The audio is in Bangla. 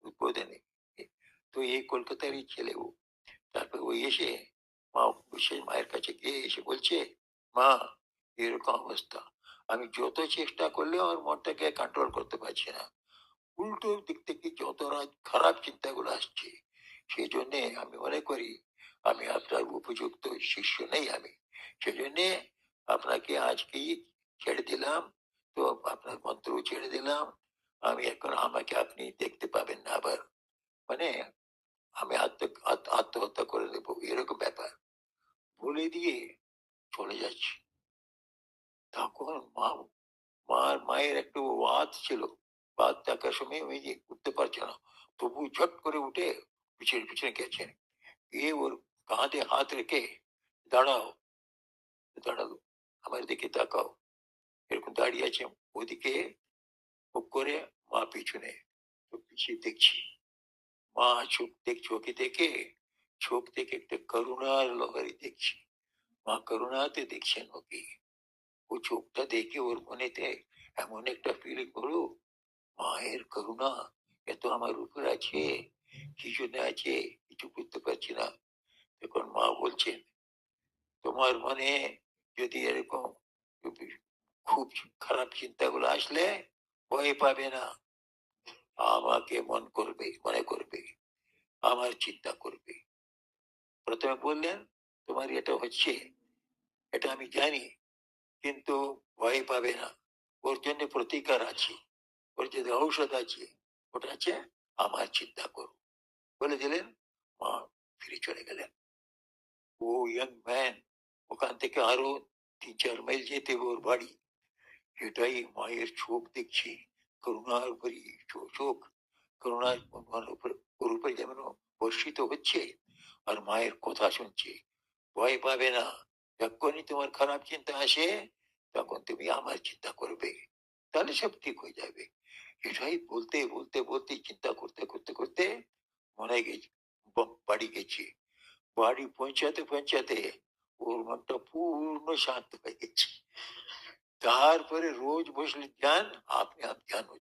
উদ্বোধনে। তো এই কলকাতারই ছেলে ও। তারপর ওই এসে মা, সে মায়ের কাছে গিয়ে এসে বলছে, মা এরকম অবস্থা, আমি যত চেষ্টা করলেও আমার মনটাকে কন্ট্রোল করতে পারছি না। উল্টো দিক থেকে যত খারাপ চিন্তাগুলো আসছে, সেই জন্যে আমি মনে করি আমি আপনার উপযুক্ত শিষ্য নেই। আমি সেজন্য আপনাকে আজকেই ছেড়ে দিলাম। তো আপনার মন্ত্র ছেড়ে দিলাম। আমি এখন, আমাকে আপনি দেখতে পাবেন না আবার, মানে আমি আত্মহত্যা করে দেবো, এরকম ব্যাপার বলে দিয়ে চলে যাচ্ছি। তখন মায়ের একটু বাত ছিল, বাত থাকার সময় ওই যে উঠতে পারছে না, তবু ঝট করে উঠে পিছনে পিছনে গেছেন, গিয়ে ওর কাঁধে হাত রেখে, দাঁড়াও, দাঁড়ালো, আমার দিকে তাকাও, এরকম দাঁড়িয়ে আছে। ওদিকে মুখ করে, মা পিছনে, তো পিছিয়ে দেখছি, মা চোখে দেখে, চোখ থেকে একটা করুণার লহরী দেখছি। মা করুণাতে দেখছেন ওকে। ও চোখটা দেখে ওর মনেতে এমন একটা ফিলিং হলো, মায়ের করুণা এত আমার উপর আছে, কি জন্য আছে কিছু বুঝতে পারছি না। তখন মা বলছেন, তোমার মনে যদি এরকম খুব খারাপ চিন্তাগুলো আসলে ভয় পাবে না, আমাকে মনে করবে, আমার চিন্তা করবে। প্রথমে বললেন, তোমার এটা হচ্ছে, এটা আমি জানি, কিন্তু ভয় পাবে না, ওর জন্য প্রতিকার আছে, ওর যদি ঔষধ আছে, ওটা আছে আমার চিন্তা করো, বলে দিলেন। মা ফিরে চলে গেলেন। ও ইয়াং ম্যান ওখান থেকে আরো 3-4 মাইল যেতে ওর বাড়ি। এটাই মায়ের চোখ দেখছি, করুণার ভরি চোখ, করুণার ওর উপরে যেমন বর্ষিত হচ্ছে, আর মায়ের কথা শুনছে, ভয় পাবে না, যখনই তোমার খারাপ চিন্তা আসে তখন তুমি আমার চিন্তা করবে, তাহলে সব ঠিক হয়ে যাবে। এটাই বলতে বলতে বলতে, চিন্তা করতে করতে করতে মনে গেছে, বাড়ি গেছি। বাড়ি পৌঁছাতে পৌঁছাতে ওর মনটা পূর্ণ শান্ত হয়ে গেছে। তারপরে রোজ বসলে ধ্যান, আপনি ধ্যান হচ্ছে।